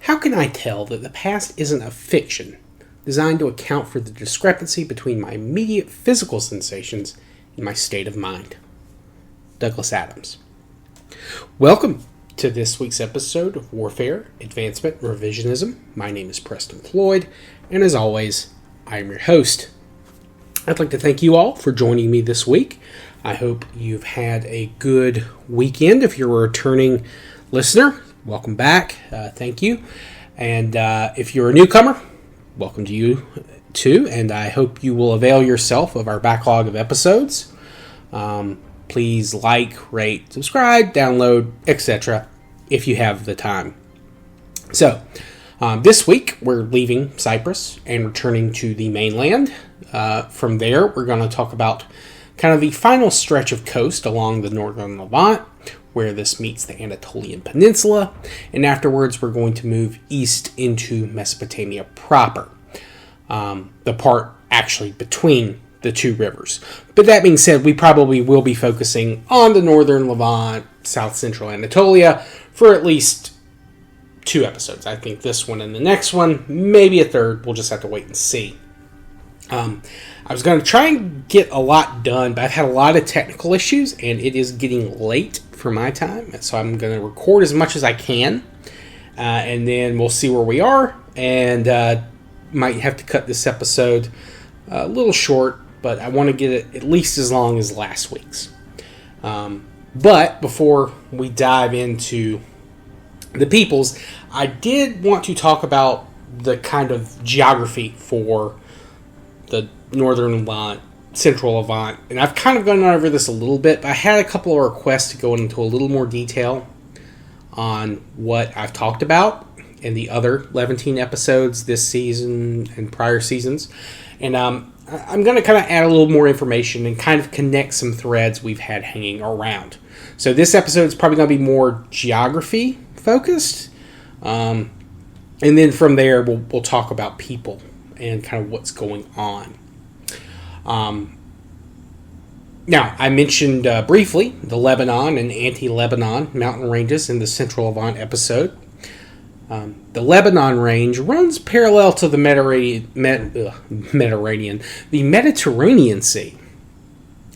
How can I tell that the past isn't a fiction designed to account for the discrepancy between my immediate physical sensations and my state of mind? Douglas Adams. Welcome to this week's episode of Warfare, Advancement, Revisionism. My name is Preston Floyd, and as always, I am your host. I'd like to thank you all for joining me this week. I hope you've had a good weekend. If you're a returning listener, welcome back. Thank you. And if you're a newcomer, welcome to you too. And I hope you will avail yourself of our backlog of episodes. Please like, rate, subscribe, download, etc. if you have the time. So, this week we're leaving Cyprus and returning to the mainland. From there, we're going to talk about kind of the final stretch of coast along the northern Levant, where this meets the Anatolian Peninsula, and afterwards we're going to move east into Mesopotamia proper, the part actually between the two rivers. But that being said, we probably will be focusing on the northern Levant, south central Anatolia, for at least 2 episodes. I think this one and the next one, maybe a third. We'll just have to wait and see. I was going to try and get a lot done, but I've had a lot of technical issues, and it is getting late for my time, so I'm going to record as much as I can, and then we'll see where we are, and might have to cut this episode a little short, but I want to get it at least as long as last week's. But before we dive into the peoples, I did want to talk about the kind of geography for the northern Levant, central Levant, and I've kind of gone over this a little bit, but I had a couple of requests to go into a little more detail on what I've talked about in the other Levantine episodes this season and prior seasons, and I'm going to kind of add a little more information and kind of connect some threads we've had hanging around. So this episode is probably going to be more geography focused, and then from there we'll talk about people and kind of what's going on. Now, I mentioned briefly the Lebanon and anti-Lebanon mountain ranges in the Central Levant episode. The Lebanon range runs parallel to the Mediterranean Sea.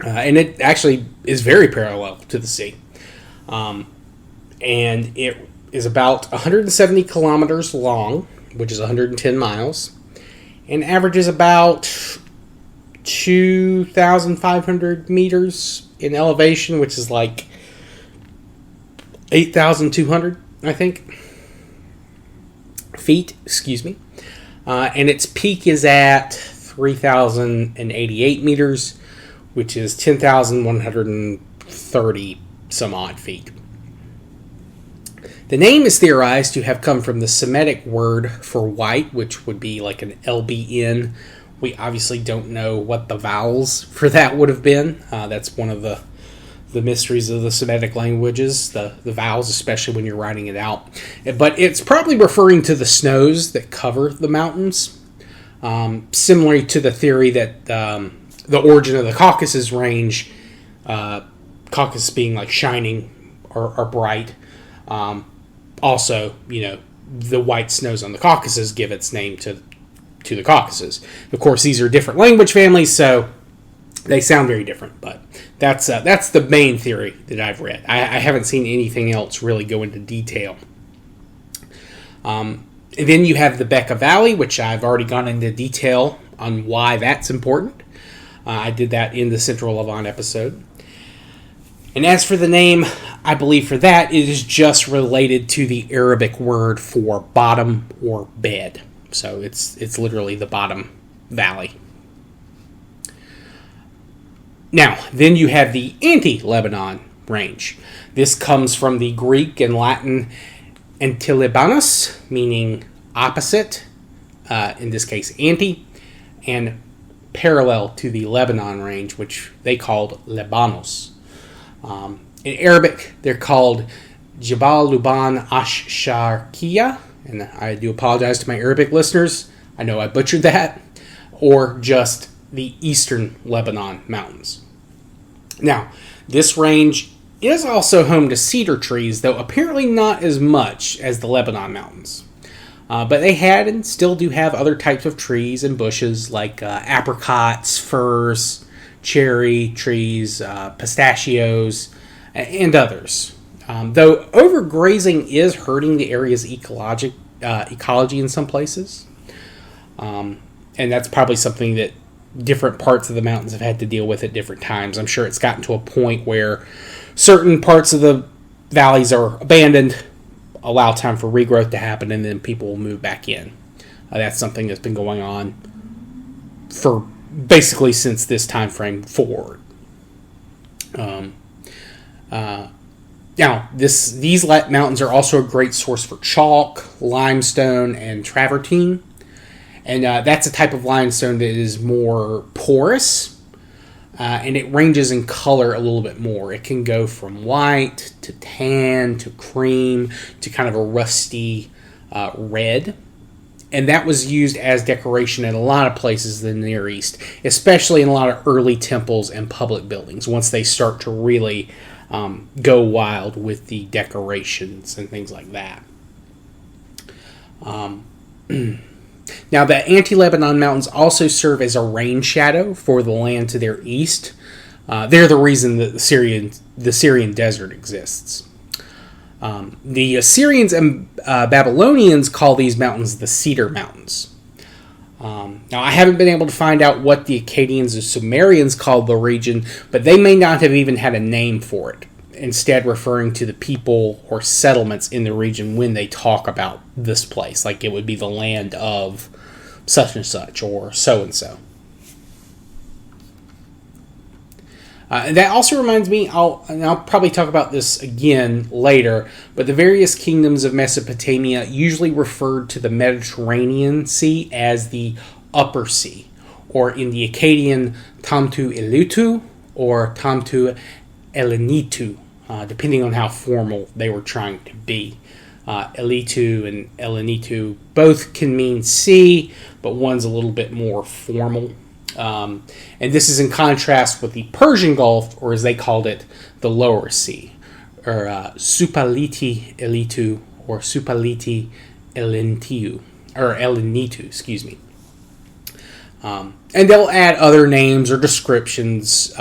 And it actually is very parallel to the sea. And it is about 170 kilometers long, which is 110 miles. And averages about 2,500 meters in elevation, which is like 8,200, I think, feet, and its peak is at 3,088 meters, which is 10,130 some odd feet. The name is theorized to have come from the Semitic word for white, which would be like an LBN. We obviously don't know what the vowels for that would have been. That's one of the mysteries of the Semitic languages, the vowels, especially when you're writing it out. But it's probably referring to the snows that cover the mountains, similar to the theory that the origin of the Caucasus range, Caucasus being like shining or bright, also, the white snows on the Caucasus give its name to the Caucasus. Of course, these are different language families, so they sound very different, but that's the main theory that I've read. I haven't seen anything else really go into detail. And then you have the Bekaa Valley, which I've already gone into detail on why that's important. I did that in the Central Levant episode. And as for the name, I believe for that, it is just related to the Arabic word for bottom or bed. So it's literally the bottom valley. Now, then you have the anti-Lebanon range. This comes from the Greek and Latin antilebanos, meaning opposite, in this case anti, and parallel to the Lebanon range, which they called Lebanos. In Arabic, they're called Jabal Luban Ash-Sharkiya, and I do apologize to my Arabic listeners. I know I butchered that. Or just the eastern Lebanon mountains. Now, this range It is also home to cedar trees, though apparently not as much as the Lebanon Mountains. But they had and still do have other types of trees and bushes like apricots, firs, cherry trees, pistachios, and others. Though overgrazing is hurting the area's ecology in some places. And that's probably something that different parts of the mountains have had to deal with at different times. I'm sure it's gotten to a point where certain parts of the valleys are abandoned, allow time for regrowth to happen, and then people will move back in. That's something that's been going on for basically since this time frame forward. Now, these mountains are also a great source for chalk, limestone, and travertine. And that's a type of limestone that is more porous, and it ranges in color a little bit more. It can go from white to tan to cream to kind of a rusty red. And that was used as decoration in a lot of places in the Near East, especially in a lot of early temples and public buildings, once they start to really go wild with the decorations and things like that. Now, the anti-Lebanon mountains also serve as a rain shadow for the land to their east. They're the reason that the Syrian desert exists. The Assyrians and Babylonians call these mountains the Cedar Mountains. Now, I haven't been able to find out what the Akkadians or Sumerians called the region, but they may not have even had a name for it, instead referring to the people or settlements in the region when they talk about this place, like it would be the land of such and such or so and so. That also reminds me, I'll probably talk about this again later, but the various kingdoms of Mesopotamia usually referred to the Mediterranean Sea as the Upper Sea, or in the Akkadian, Tamtu Elitu or Tamtu Elenitu, depending on how formal they were trying to be. Elitu and Elenitu both can mean sea, but one's a little bit more formal. And this is in contrast with the Persian Gulf, or as they called it, the Lower Sea, or Supaliti Elitu, or Supaliti Elenitu, or Elenitu, excuse me. And they'll add other names or descriptions,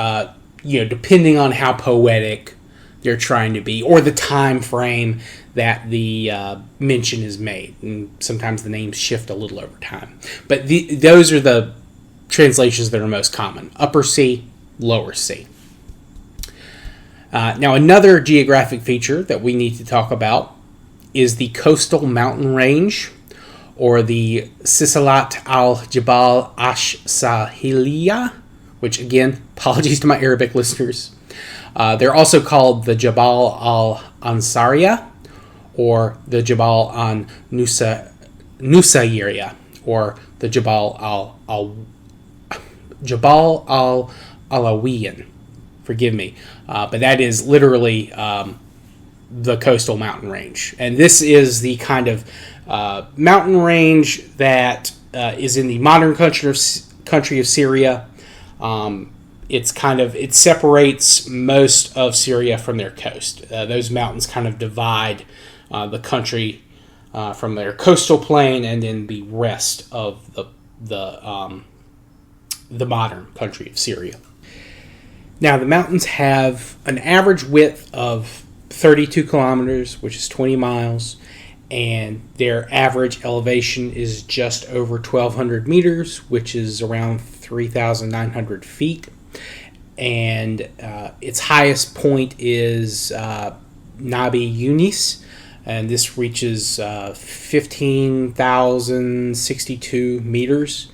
depending on how poetic they're trying to be, or the time frame that the mention is made. And sometimes the names shift a little over time. But those are the translations that are most common: Upper Sea, Lower Sea. Now, another geographic feature that we need to talk about is the coastal mountain range, or the Silsilat al-Jabal ash-Sahiliya, which, again, apologies to my Arabic listeners. They're also called the Jabal al-Ansariya, or the Jabal al-Nusayriya, or the Jabal al-Alawiyan. Forgive me. But that is literally the coastal mountain range. And this is the kind of mountain range that is in the modern country of Syria. It separates most of Syria from their coast. Those mountains kind of divide the country from their coastal plain and then the rest of the modern country of Syria. Now, the mountains have an average width of 32 kilometers, which is 20 miles, and their average elevation is just over 1,200 meters, which is around 3,900 feet. And its highest point is Nabi Yunis, and this reaches 15,062 meters,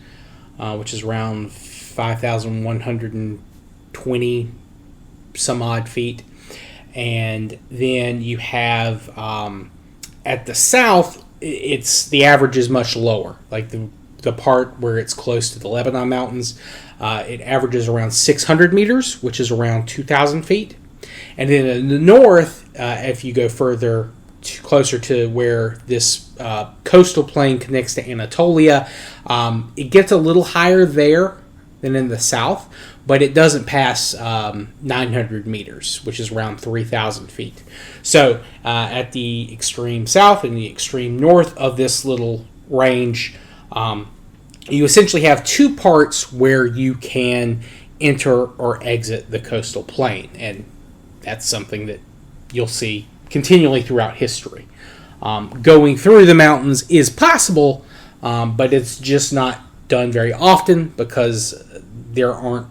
which is around 5,120 some odd feet. And then you have at the south, the average is much lower. Like the part where it's close to the Lebanon mountains, it averages around 600 meters, which is around 2,000 feet. And then in the north, if you go further, closer to where this coastal plain connects to Anatolia, it gets a little higher there than in the south, but it doesn't pass 900 meters, which is around 3,000 feet. So at the extreme south and the extreme north of this little range, you essentially have two parts where you can enter or exit the coastal plain, and that's something that you'll see continually throughout history. Going through the mountains is possible, but it's just not done very often because there aren't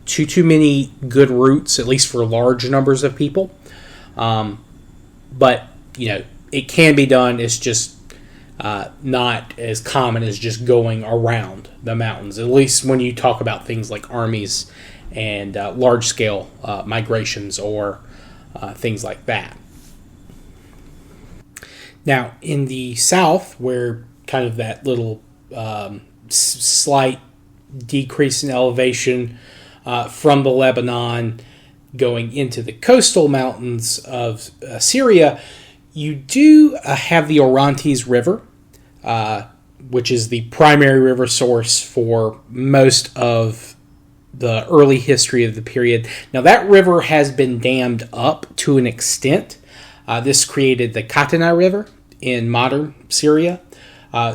too many good routes, at least for large numbers of people. But it can be done. It's just not as common as just going around the mountains, at least when you talk about things like armies and large-scale migrations or things like that. Now, in the south, where kind of that little slight decrease in elevation from the Lebanon going into the coastal mountains of Syria, you do have the Orontes River, which is the primary river source for most of the early history of the period. Now, that river has been dammed up to an extent. This created the Katana River in modern Syria.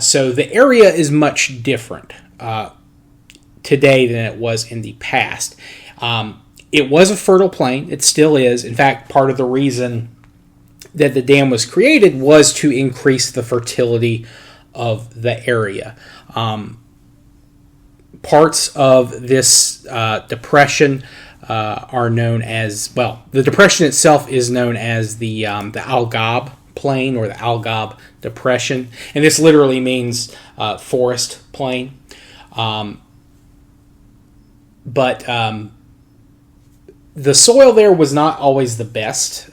So the area is much different today than it was in the past. It was a fertile plain. It still is. In fact, part of the reason that the dam was created was to increase the fertility of the area. Parts of this depression are known as, well, the depression itself is known as the Al-Ghab Plain or the Al-Ghab Depression, and this literally means forest plain. But the soil there was not always the best.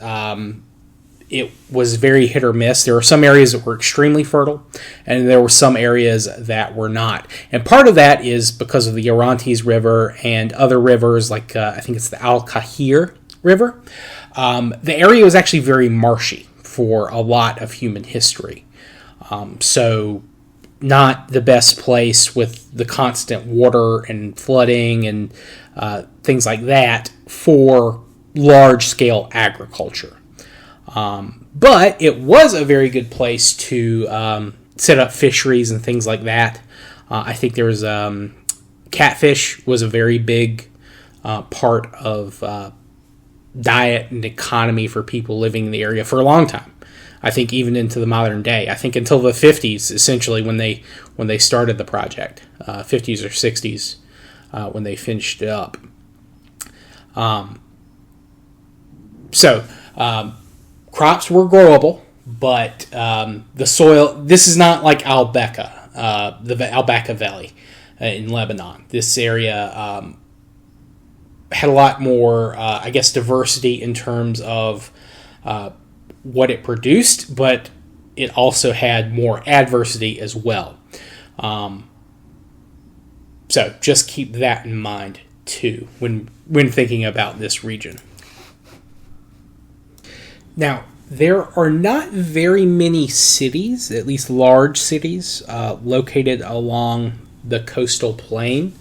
It was very hit or miss. There were some areas that were extremely fertile, and there were some areas that were not. And part of that is because of the Orontes River and other rivers, like I think it's the Al-Kahir River. The area was actually very marshy for a lot of human history. So not the best place with the constant water and flooding and things like that for large-scale agriculture. But it was a very good place to set up fisheries and things like that. I think there was catfish was a very big part of diet and economy for people living in the area for a long time. I think even into the modern day. I think until the 50s, essentially, when they started the project, 50s or 60s, when they finished it up. Crops were growable, but the soil, this is not like Al-Beqa, the Al-Beqa Valley in Lebanon. This area had a lot more, diversity in terms of what it produced, but it also had more adversity as well. So just keep that in mind, too, when thinking about this region. Now, there are not very many cities, at least large cities, located along the coastal plain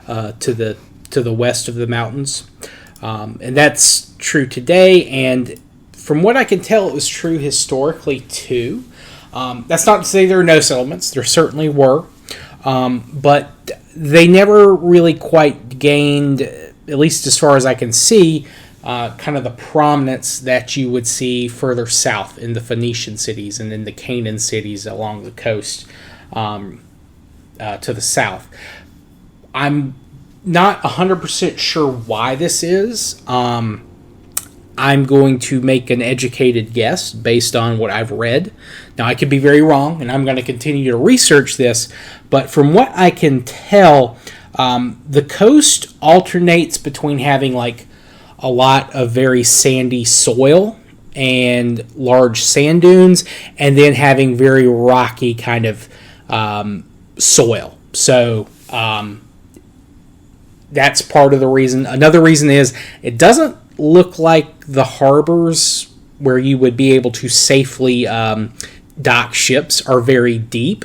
to the west of the mountains. And that's true today, and from what I can tell, it was true historically, too. That's not to say there are no settlements. There certainly were. But they never really quite gained, at least as far as I can see, kind of the prominence that you would see further south in the Phoenician cities and in the Canaan cities along the coast to the south. I'm not 100% sure why this is. I'm going to make an educated guess based on what I've read. Now, I could be very wrong, and I'm going to continue to research this, but from what I can tell, the coast alternates between having like a lot of very sandy soil and large sand dunes, and then having very rocky kind of soil. So that's part of the reason. Another reason is it doesn't look like the harbors where you would be able to safely dock ships are very deep.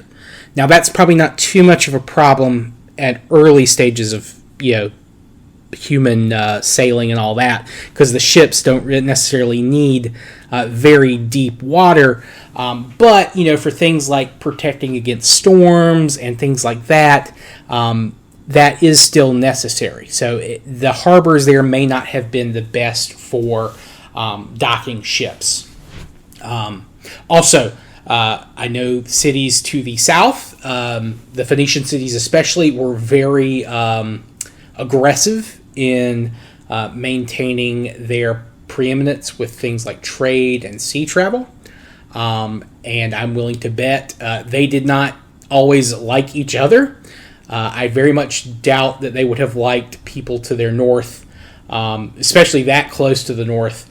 Now, that's probably not too much of a problem at early stages of human sailing and all that, because the ships don't necessarily need very deep water. But, for things like protecting against storms and things like that, that is still necessary. So the harbors there may not have been the best for docking ships. Also, I know cities to the south, the Phoenician cities especially, were very aggressive in maintaining their preeminence with things like trade and sea travel. And I'm willing to bet they did not always like each other. I very much doubt that they would have liked people to their north, especially that close to the north,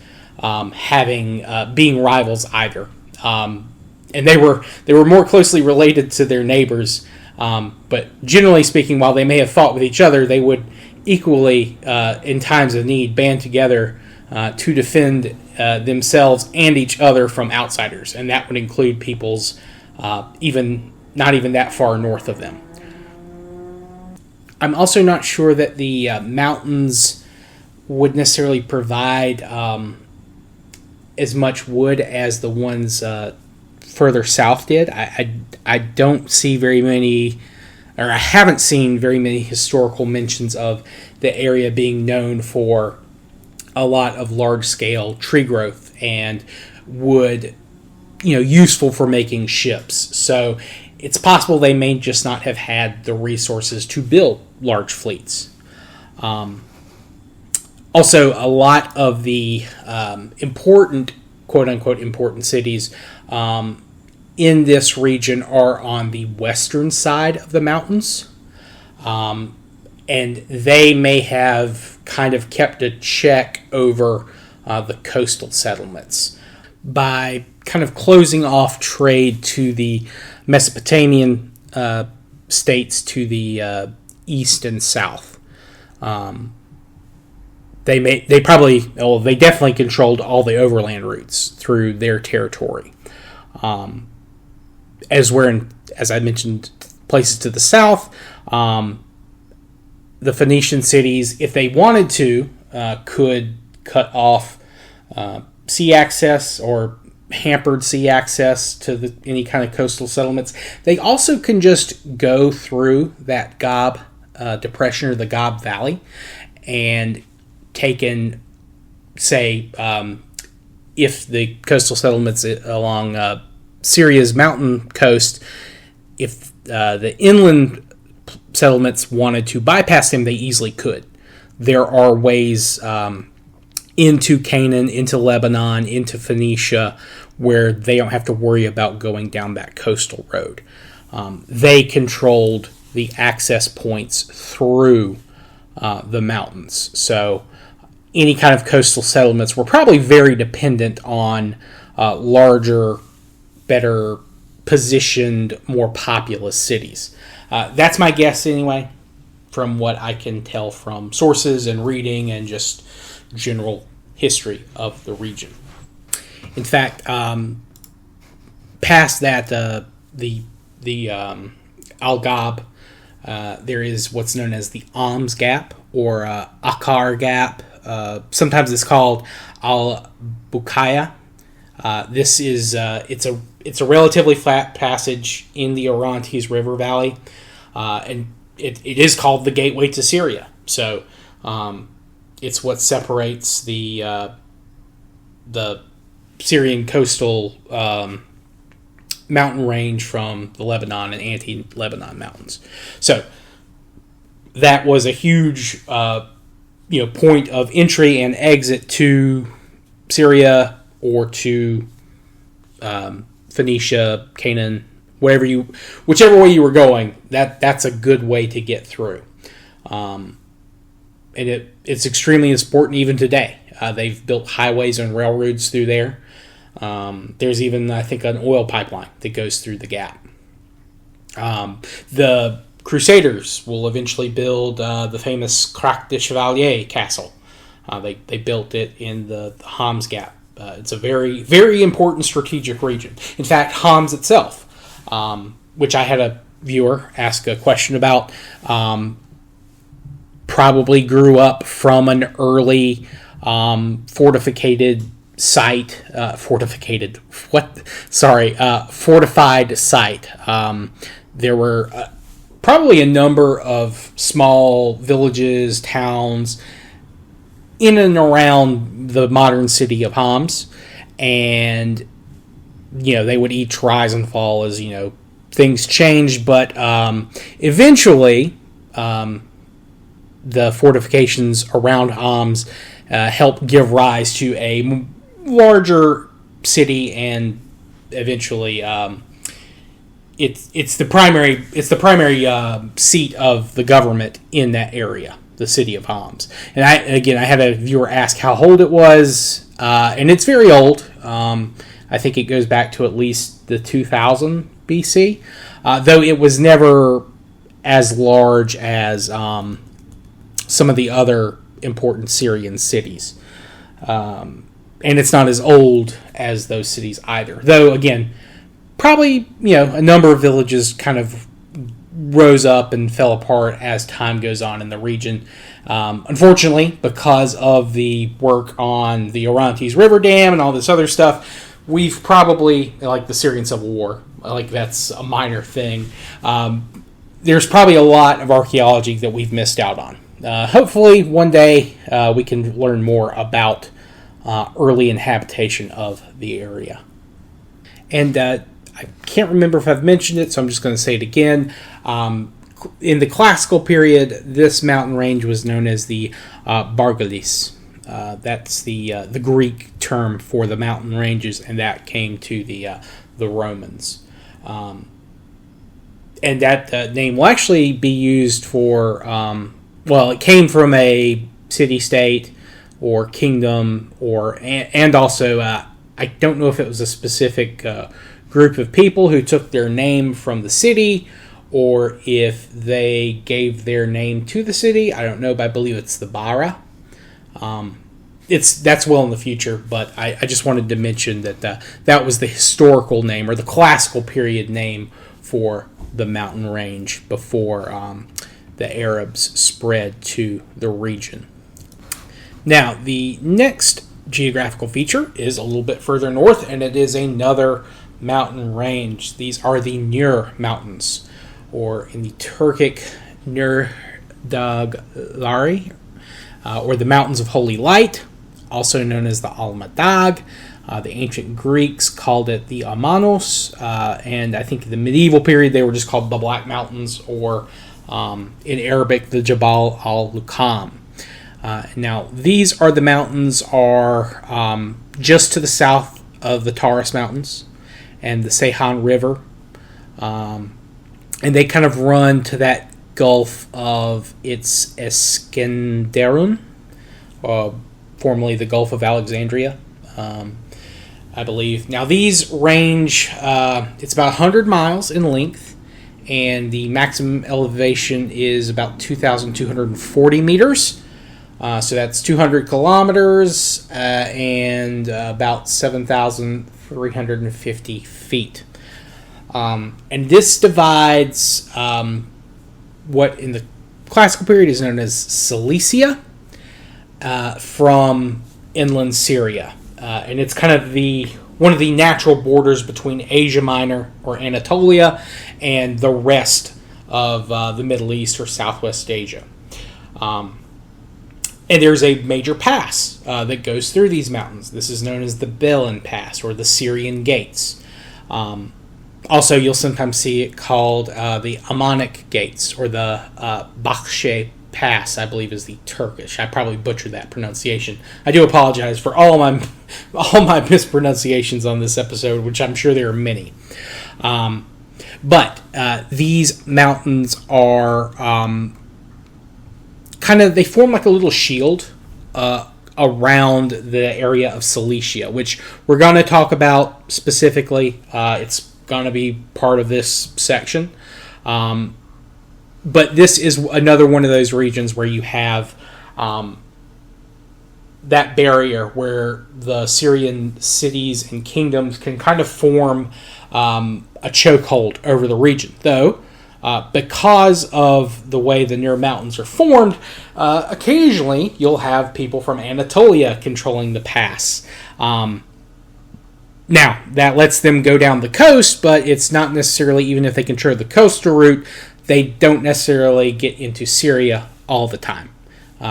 being rivals either. And they were more closely related to their neighbors. But generally speaking, while they may have fought with each other, they would equally, in times of need, band together to defend themselves and each other from outsiders. And that would include peoples not even that far north of them. I'm also not sure that the mountains would necessarily provide as much wood as the ones further south did. I don't see very many, or I haven't seen very many historical mentions of the area being known for a lot of large-scale tree growth and wood, useful for making ships. So it's possible they may just not have had the resources to build large fleets. Also, a lot of the important, quote-unquote, important cities in this region are on the western side of the mountains. And they may have kind of kept a check over the coastal settlements by kind of closing off trade to the Mesopotamian states to the east and south. They definitely controlled all the overland routes through their territory. As I mentioned, places to the south, the Phoenician cities, if they wanted to, could cut off sea access or hampered sea access to any kind of coastal settlements. They also can just go through that Gob depression or the Gob Valley and take in, say, if the coastal settlements along Syria's mountain coast, if the inland settlements wanted to bypass them, they easily could. There are ways into Canaan, into Lebanon, into Phoenicia, where they don't have to worry about going down that coastal road. They controlled the access points through the mountains. So any kind of coastal settlements were probably very dependent on larger, better positioned, more populous cities. That's my guess anyway, from what I can tell from sources and reading and just general history of the region. In fact, past that, the Al-Gab, there is what's known as the Alms Gap or Akar Gap. Sometimes it's called Al-Bukaya. This is it's a relatively flat passage in the Orontes River Valley, and it is called the gateway to Syria. So it's what separates the Syrian coastal mountain range from the Lebanon and anti-Lebanon mountains. So that was a huge point of entry and exit to Syria or to Phoenicia, Canaan, whichever way you were going. That's a good way to get through, and it's extremely important even today. They've built highways and railroads through there. There's even, I think, an oil pipeline that goes through the gap. The Crusaders will eventually build the famous Crac de Chevalier Castle. They built it in the Homs Gap. It's a very, very important strategic region. In fact, Homs itself, which I had a viewer ask a question about, probably grew up from an early fortified site. There were probably a number of small villages, towns in and around the modern city of Homs, and they would each rise and fall as things changed, but eventually the fortifications around Homs helped give rise to a larger city, and eventually it's the primary seat of the government in that area, the city of Homs. And I had a viewer ask how old it was, and it's very old. I think it goes back to at least the 2000 BC, though it was never as large as some of the other important Syrian cities. And it's not as old as those cities either. Though, again, probably, a number of villages kind of rose up and fell apart as time goes on in the region. Unfortunately, because of the work on the Orontes River Dam and all this other stuff, we've probably, like the Syrian Civil War, like that's a minor thing. There's probably a lot of archaeology that we've missed out on. Hopefully one day we can learn more about early inhabitation of the area. And I can't remember if I've mentioned it, so I'm just going to say it again. In the classical period, this mountain range was known as the Bargalis. That's the Greek term for the mountain ranges, and that came to the Romans. And that name will actually be used for, it came from a city-state or kingdom, and also, I don't know if it was a specific group of people who took their name from the city, or if they gave their name to the city. I don't know, but I believe it's the Bara. That's well in the future, but I just wanted to mention that that was the historical name, or the classical period name, for the mountain range before the Arabs spread to the region. Now, the next geographical feature is a little bit further north, and it is another mountain range. These are the Nur Mountains, or in the Turkic Nur Dağları, or the Mountains of Holy Light, also known as the Almadag. The ancient Greeks called it the Amanos, and I think in the medieval period they were just called the Black Mountains, or in Arabic the Jabal al-Lukam. Now, these are the mountains just to the south of the Taurus Mountains and the Seyhan River, and they kind of run to that Gulf of Iskenderun, formerly the Gulf of Alexandria, I believe. Now, these range, it's about 100 miles in length, and the maximum elevation is about 2,240 meters. So that's 200 kilometers and about 7,350 feet. And this divides what in the classical period is known as Cilicia from inland Syria. And it's kind of one of the natural borders between Asia Minor, or Anatolia, and the rest of the Middle East or Southwest Asia. And there's a major pass that goes through these mountains. This is known as the Belen Pass, or the Syrian Gates. Also, you'll sometimes see it called the Amanic Gates, or the Bakhshe Pass, I believe is the Turkish. I probably butchered that pronunciation. I do apologize for all my mispronunciations on this episode, which I'm sure there are many. But these mountains are they form like a little shield around the area of Cilicia, which we're going to talk about specifically. It's going to be part of this section. But this is another one of those regions where you have that barrier where the Syrian cities and kingdoms can kind of form a chokehold over the region. Though, Because of the way the Nur Mountains are formed, occasionally you'll have people from Anatolia controlling the pass. Now, that lets them go down the coast, but it's not necessarily, even if they control the coastal route, they don't necessarily get into Syria all the time.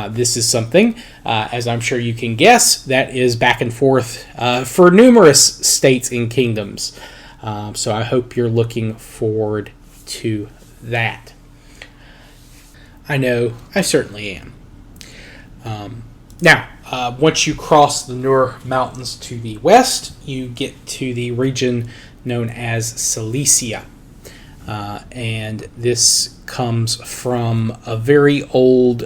This is something, as I'm sure you can guess, that is back and forth for numerous states and kingdoms. So I hope you're looking forward to that. I know I certainly am. Now, once you cross the Nur Mountains to the west, you get to the region known as Cilicia. And this comes from a very old,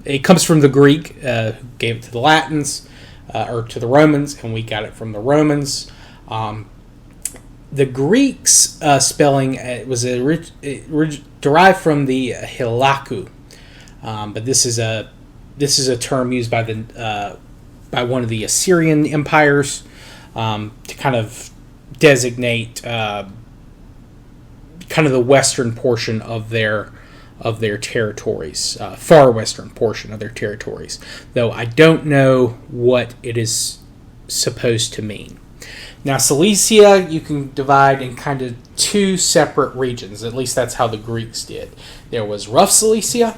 it comes from the Greek, who gave it to the Latins, or to the Romans, and we got it from the Romans. The Greeks' spelling was derived from the hilaku, but this is a term used by one of the Assyrian empires to kind of designate kind of the western portion of their territories, far western portion of their territories. Though I don't know what it is supposed to mean. Now, Cilicia you can divide in kind of two separate regions. At least that's how the Greeks did. There was rough Cilicia,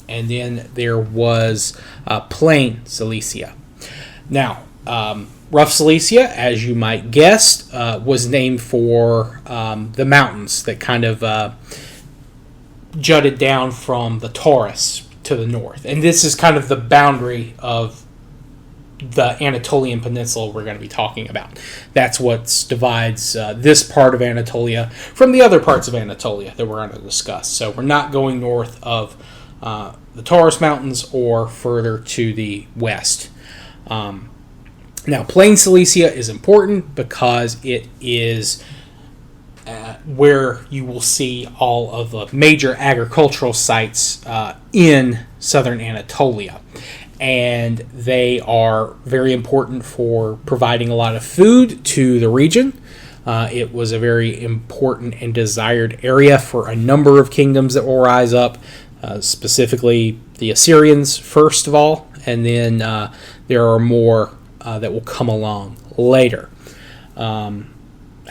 and then there was plain Cilicia. Now, rough Cilicia, as you might guess, was named for the mountains that kind of jutted down from the Taurus to the north. And this is kind of the boundary of the Anatolian Peninsula we're going to be talking about. That's what divides this part of Anatolia from the other parts of Anatolia that we're going to discuss. So we're not going north of the Taurus Mountains or further to the west. Now, plain Cilicia is important because it is where you will see all of the major agricultural sites in southern Anatolia. And they are very important for providing a lot of food to the region. It was a very important and desired area for a number of kingdoms that will rise up, specifically the Assyrians first of all, and then there are more that will come along later. I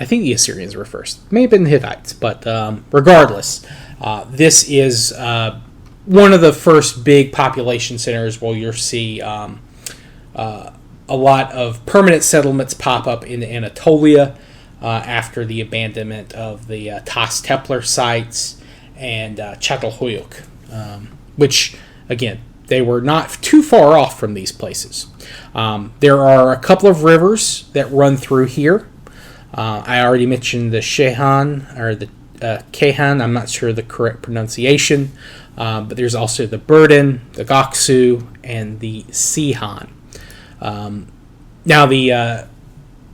think the Assyrians were first. It may have been the Hittites, but regardless, this is one of the first big population centers where you'll see a lot of permanent settlements pop up in Anatolia after the abandonment of the Tas Templar sites and Çatalhöyük, which, again, they were not too far off from these places. There are a couple of rivers that run through here. I already mentioned the Shehan, or the Kehan, I'm not sure the correct pronunciation, but there's also the Burden, the Goksu, and the Sihan. Now, the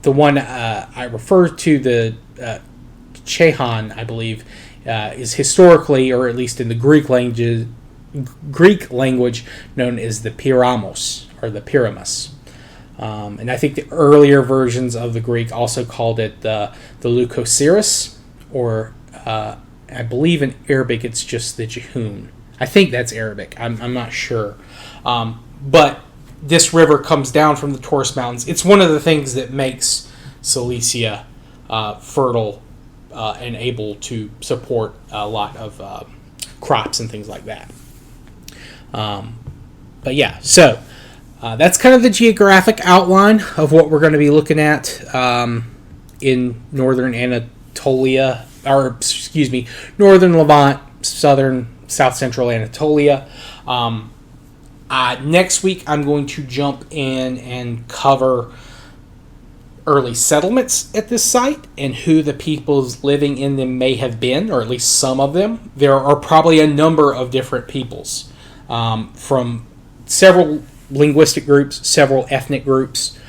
one I refer to, the Chehan, I believe, is historically, or at least in the Greek language, known as the Pyramos, or the Pyramus. And I think the earlier versions of the Greek also called it the Leucosiris, or I believe in Arabic it's just the Jehun. I think that's Arabic. I'm not sure. But this river comes down from the Taurus Mountains. It's one of the things that makes Cilicia fertile and able to support a lot of crops and things like that. But yeah, so that's kind of the geographic outline of what we're going to be looking at in northern Anatolia, or excuse me, northern Levant, south central Anatolia. Next week, I'm going to jump in and cover early settlements at this site and who the peoples living in them may have been, or at least some of them. There are probably a number of different peoples from several linguistic groups, several ethnic groups.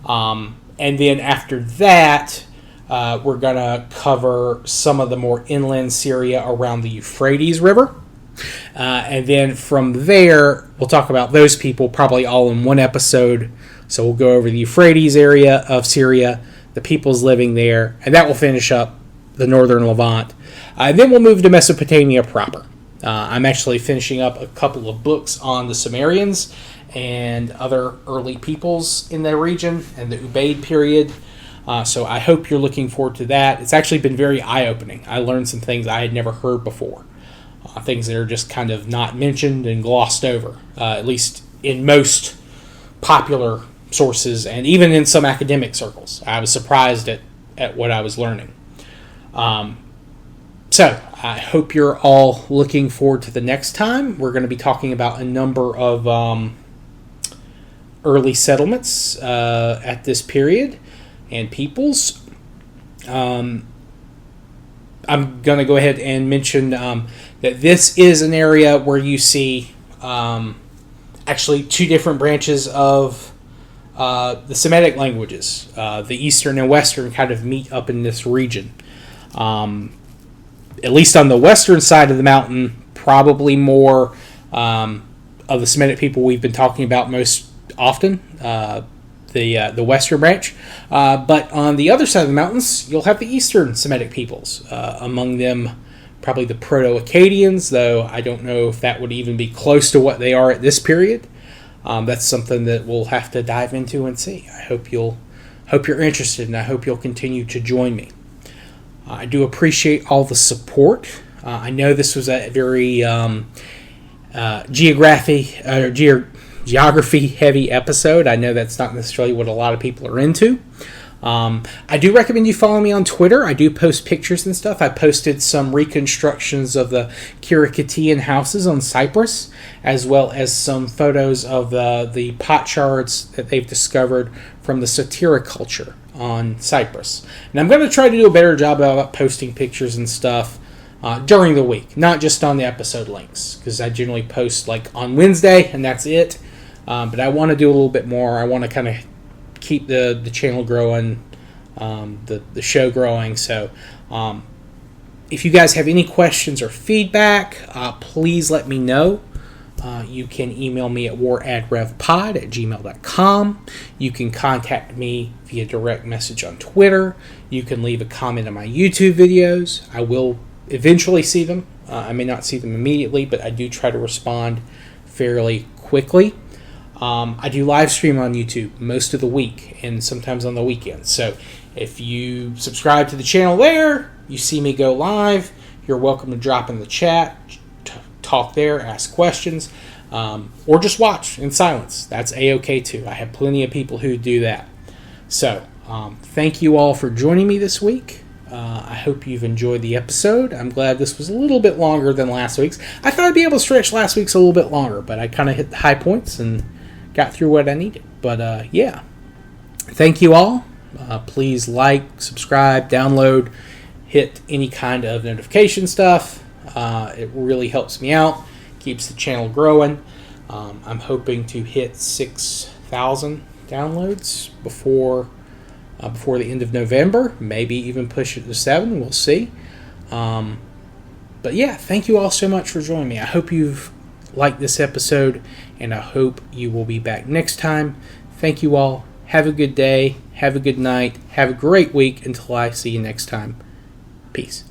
And then after that, we're going to cover some of the more inland Syria around the Euphrates River. And then from there, we'll talk about those people probably all in one episode. So we'll go over the Euphrates area of Syria, the peoples living there, and that will finish up the northern Levant. Then we'll move to Mesopotamia proper. I'm actually finishing up a couple of books on the Sumerians and other early peoples in the region and the Ubaid period. So I hope you're looking forward to that. It's actually been very eye-opening. I learned some things I had never heard before. Things that are just kind of not mentioned and glossed over, at least in most popular sources and even in some academic circles. I was surprised at what I was learning. So I hope you're all looking forward to the next time. We're going to be talking about a number of early settlements at this period and peoples. I'm going to go ahead and mention that this is an area where you see actually two different branches of the Semitic languages. The Eastern and Western kind of meet up in this region. At least on the western side of the mountain, probably more of the Semitic people we've been talking about most often, the western branch. But on the other side of the mountains, you'll have the Eastern Semitic peoples. Among them, probably the Proto-Akkadians, though I don't know if that would even be close to what they are at this period. That's something that we'll have to dive into and see. I hope you're interested, and I hope you'll continue to join me. I do appreciate all the support. I know this was a very geography-heavy episode. I know that's not necessarily what a lot of people are into. I do recommend you follow me on Twitter. I do post pictures and stuff. I posted some reconstructions of the Kirakatian houses on Cyprus, as well as some photos of the potsherds that they've discovered from the Satira culture on Cyprus. And I'm going to try to do a better job about posting pictures and stuff during the week, not just on the episode links, because I generally post like on Wednesday and that's it. But I want to do a little bit more. I want to kind of keep the channel growing, the show growing. So if you guys have any questions or feedback, please let me know. You can email me at waradrevpod@gmail.com. You can contact me via direct message on Twitter. You can leave a comment on my YouTube videos. I will eventually see them. I may not see them immediately, but I do try to respond fairly quickly. I do live stream on YouTube most of the week and sometimes on the weekends. So if you subscribe to the channel there, you see me go live, you're welcome to drop in the chat, talk there, ask questions, or just watch in silence. That's A-OK too. I have plenty of people who do that. So thank you all for joining me this week. I hope you've enjoyed the episode. I'm glad this was a little bit longer than last week's. I thought I'd be able to stretch last week's a little bit longer, but I kind of hit the high points and got through what I needed. But yeah, thank you all. Please like, subscribe, download, hit any kind of notification stuff. It really helps me out, keeps the channel growing. I'm hoping to hit 6,000 downloads before the end of November, maybe even push it to 7. We'll see. But yeah, thank you all so much for joining me. I hope you've liked this episode, and I hope you will be back next time. Thank you all. Have a good day. Have a good night. Have a great week until I see you next time. Peace.